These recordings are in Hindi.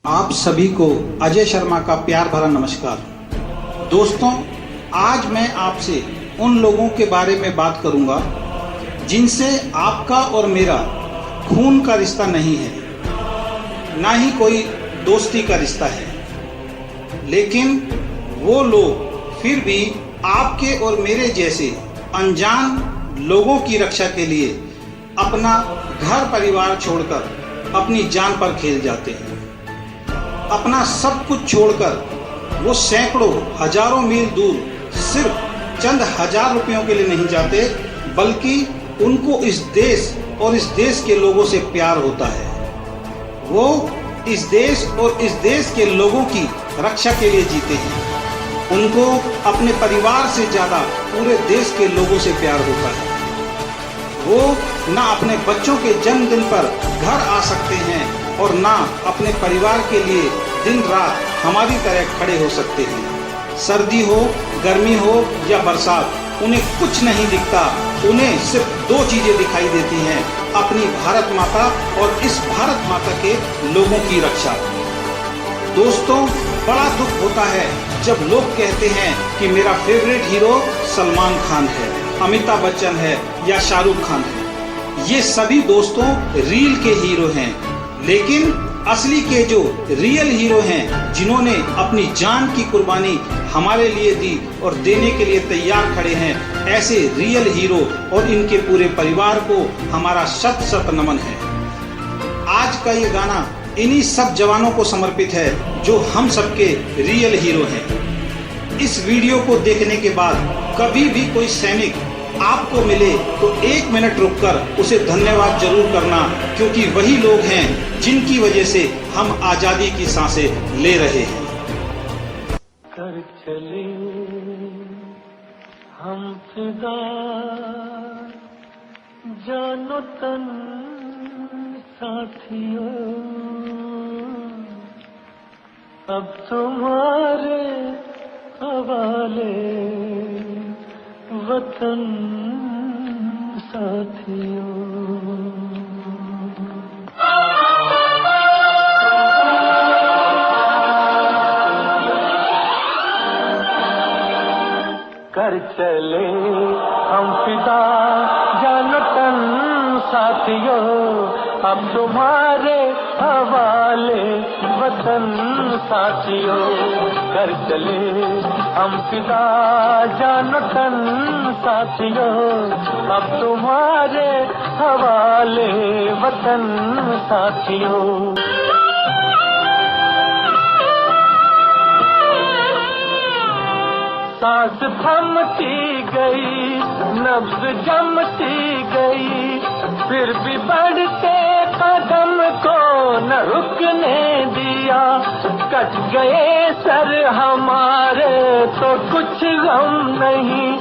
आप सभी को अजय शर्मा का प्यार भरा नमस्कार। दोस्तों, आज मैं आपसे उन लोगों के बारे में बात करूंगा जिनसे आपका और मेरा खून का रिश्ता नहीं है, ना ही कोई दोस्ती का रिश्ता है, लेकिन वो लोग फिर भी आपके और मेरे जैसे अनजान लोगों की रक्षा के लिए अपना घर परिवार छोड़कर अपनी जान पर खेल जाते हैं। अपना सब कुछ छोड़कर वो सैकड़ों हजारों मील दूर सिर्फ चंद हजार रुपयों के लिए नहीं जाते, बल्कि उनको इस देश और इस देश के लोगों से प्यार होता है। वो इस देश और इस देश के लोगों की रक्षा के लिए जीते हैं। उनको अपने परिवार से ज्यादा पूरे देश के लोगों से प्यार होता है। वो ना अपने बच्चों के जन्मदिन पर घर आ सकते हैं और ना अपने परिवार के लिए दिन रात हमारी तरह खड़े हो सकते हैं। सर्दी हो, गर्मी हो या बरसात, उन्हें कुछ नहीं दिखता। उन्हें सिर्फ दो चीजें दिखाई देती हैं, अपनी भारत माता और इस भारत माता के लोगों की रक्षा। दोस्तों, बड़ा दुख होता है जब लोग कहते हैं कि मेरा फेवरेट हीरो सलमान खान है, अमिताभ बच्चन है या शाहरुख खान है। ये सभी दोस्तों रील के हीरो हैं, लेकिन असली के जो रियल हीरो हैं, जिन्होंने अपनी जान की कुर्बानी हमारे लिए दी और देने के लिए तैयार खड़े हैं, ऐसे रियल हीरो और इनके पूरे परिवार को हमारा शत शत नमन है। आज का ये गाना इन्हीं सब जवानों को समर्पित है जो हम सबके रियल हीरो हैं। इस वीडियो को देखने के बाद कभी भी कोई सैनिक आपको मिले तो 1 मिनट रुककर उसे धन्यवाद जरूर करना, क्योंकि वही लोग हैं जिनकी वजह से हम आजादी की सांसें ले रहे हैं। कर चले हम फिदा, जानो तन साथियों, अब तुम्हारे हवाले वतन साथियों। कर चले हम फिदा, जानो तन साथियों, अब तुम्हारे हवाले वतन साथियों। कर चले हम फिदा, जानो तन साथियों, अब तुम्हारे हवाले वतन साथियों। सांस थमती गई, नब्ज जमती गई, फिर भी बढ़ते कदम को न रुकने दिया। कट गए सर हमारे तो कुछ गम नहीं,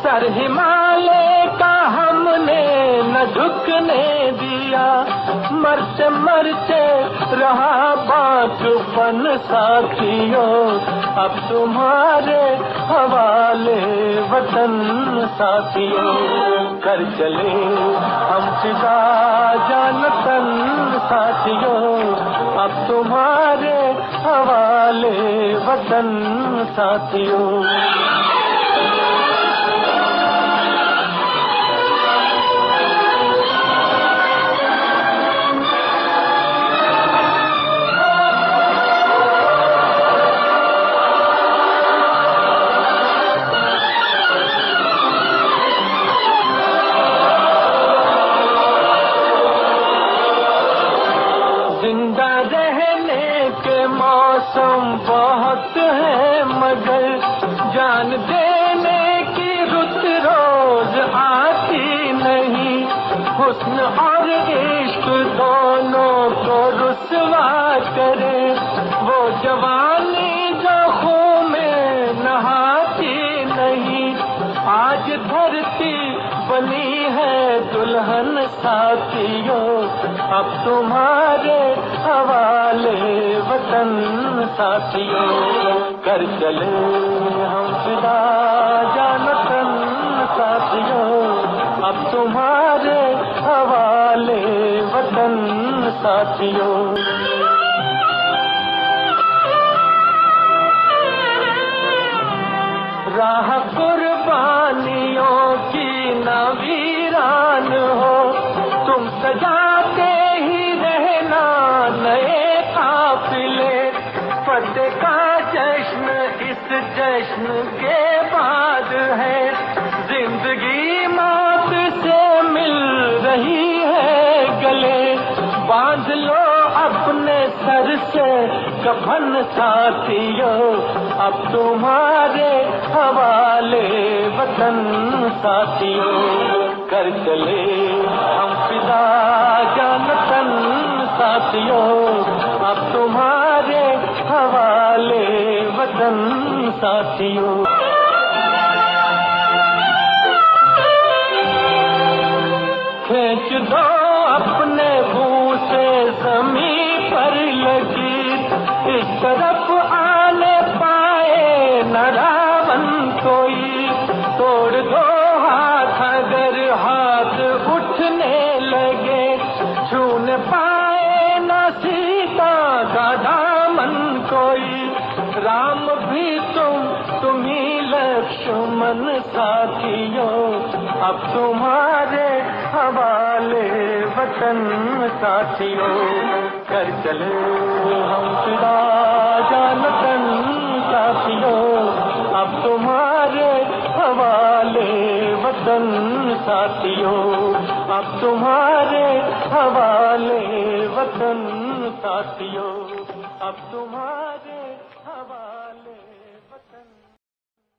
सर हिमालय का हमने न झुकने दिया। मरते मरते रहा बाँचपन साथियों, अब तुम्हारे हवाले वतन साथियों। कर चले हम फिदा, जानो तन साथियों, अब तुम्हारे हवाले वतन साथियों। जिंदा रहने के मौसम बहुत है, मगर जान देने की रुत रोज आती नहीं। हुस्न और इश्क दोनों को रुसवा करे, वो जवानी जो खून में नहाती नहीं। आज धरती बनी है दुल्हन साथियों, अब तुम्हारे हवाले वतन साथियों। कर चले हम फिदा, जानो तन साथियों, अब तुम्हारे हवाले वतन साथियों। वादे का जश्न इस जश्न के बाद है, जिंदगी मौत से मिल रही है गले, बांध लो अपने सर से कफन साथियों, अब तुम्हारे हवाले वतन साथियों, कर चले हम फिदा जान तन साथियों, अब तुम्हारे हवाले वतन साथियों। खींच दो अपने मुंह से जमीन पर लगी, इस तरफ आने पाए न रावण कोई, तोड़ दो हाथ अगर हाथ उठने लगे, छूने पाए न सीता का दामन कोई, राम भी तुम ही लक्ष्मण साथियों, अब तुम्हारे हवाले वतन साथियों, कर चले हम फिदा जान तन साथियों, अब तुम्हारे हवाले वतन साथियों, अब तुम्हारे हवाले वतन साथियों, अब तुम्हारे